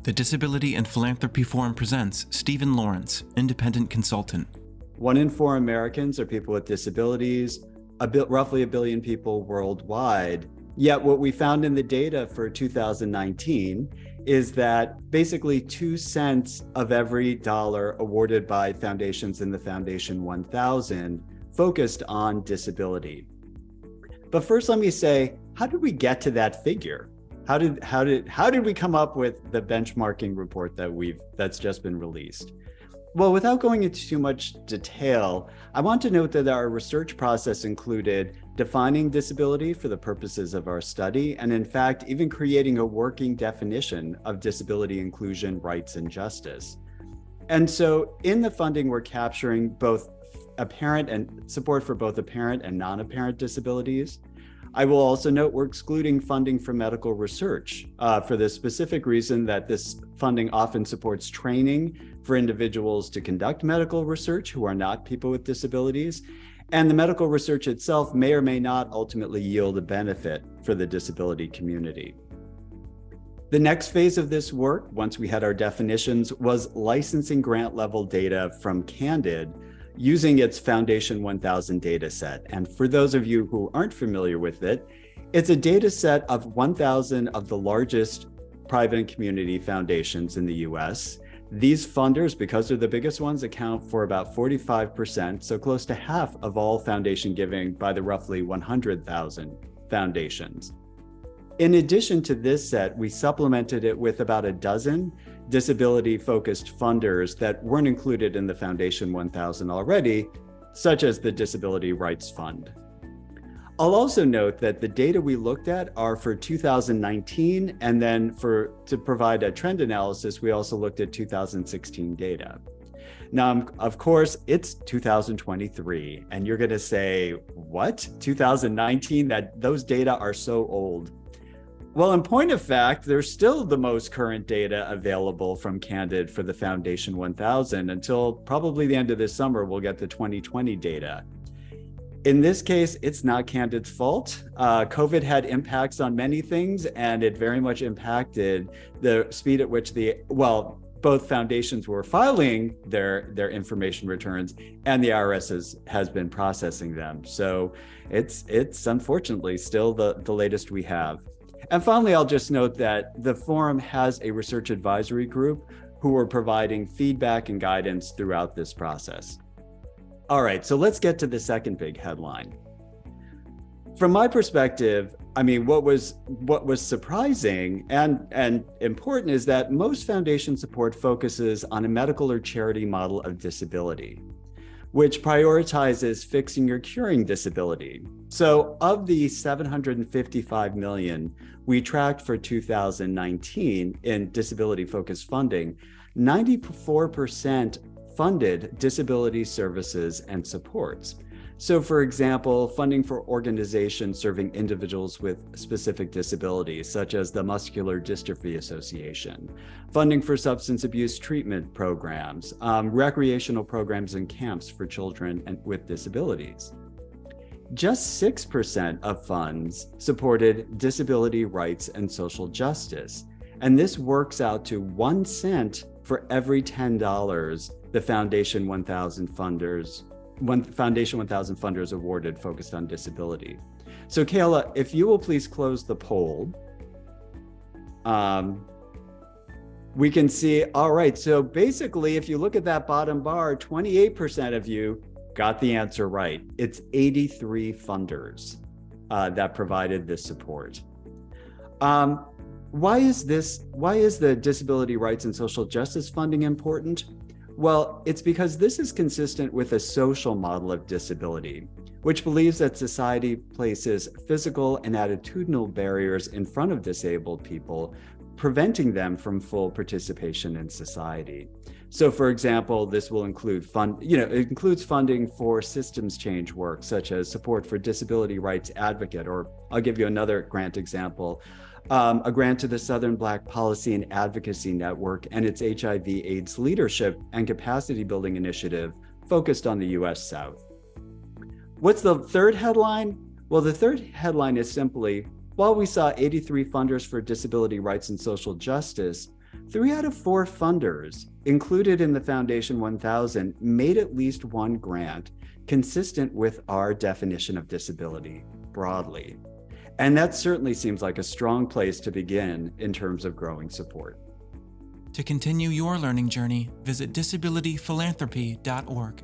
The Disability and Philanthropy Forum presents Stephen Lawrence, independent consultant. 1 in 4 Americans are people with disabilities, roughly a billion people worldwide. Yet what we found in the data for 2019 is that basically 2 cents of every dollar awarded by foundations in the Foundation 1000 focused on disability. But first, let me say, how did we get to that figure? How did we come up with the benchmarking report that's just been released? Well, without going into too much detail, I want to note that our research process included defining disability for the purposes of our study, and in fact, even creating a working definition of disability inclusion, rights, and justice. And so in the funding, we're capturing both apparent and support for both apparent and non-apparent disabilities. I will also note we're excluding funding for medical research for the specific reason that this funding often supports training for individuals to conduct medical research who are not people with disabilities. And the medical research itself may or may not ultimately yield a benefit for the disability community. The next phase of this work, once we had our definitions, was licensing grant level data from Candid using its Foundation 1000 data set. And for those of you who aren't familiar with it, it's a data set of 1,000 of the largest private and community foundations in the US. These funders, because they're the biggest ones, account for about 45%, so close to half of all foundation giving by the roughly 100,000 foundations. In addition to this set, we supplemented it with about a dozen disability-focused funders that weren't included in the Foundation 1000 already, such as the Disability Rights Fund. I'll also note that the data we looked at are for 2019, and then to provide a trend analysis, we also looked at 2016 data. Now, of course, it's 2023, and you're gonna say, what? 2019, those data are so old. Well, in point of fact, there's still the most current data available from Candid for the Foundation 1000 until probably the end of this summer, we'll get the 2020 data. In this case, it's not Candid's fault. COVID had impacts on many things, and it very much impacted the speed at which both foundations were filing their information returns, and the IRS has been processing them. So it's unfortunately still the latest we have. And finally, I'll just note that the forum has a research advisory group who are providing feedback and guidance throughout this process. All right, so let's get to the second big headline. From my perspective, I mean, what was surprising and important is that most foundation support focuses on a medical or charity model of disability, which prioritizes fixing or curing disability. So of the 755 million we tracked for 2019 in disability-focused funding, 94% funded disability services and supports. So for example, funding for organizations serving individuals with specific disabilities, such as the Muscular Dystrophy Association, funding for substance abuse treatment programs, recreational programs and camps for children with disabilities. Just 6% of funds supported disability rights and social justice. And this works out to 1 cent for every $10 the Foundation 1000 funders awarded focused on disability. So Kayla, if you will please close the poll. We can see, all right, so basically if you look at that bottom bar, 28% of you got the answer right. It's 83 funders that provided this support. Why is the disability rights and social justice funding important? Well, it's because this is consistent with a social model of disability, which believes that society places physical and attitudinal barriers in front of disabled people, preventing them from full participation in society. So for example, this will include it includes funding for systems change work, such as support for disability rights advocate, or I'll give you another grant example, a grant to the Southern Black Policy and Advocacy Network and its HIV/AIDS leadership and capacity building initiative focused on the US South. What's the third headline? Well, the third headline is simply, while we saw 83 funders for disability rights and social justice, 3 out of 4 funders included in the Foundation 1000 made at least one grant consistent with our definition of disability broadly. And that certainly seems like a strong place to begin in terms of growing support. To continue your learning journey, visit disabilityphilanthropy.org.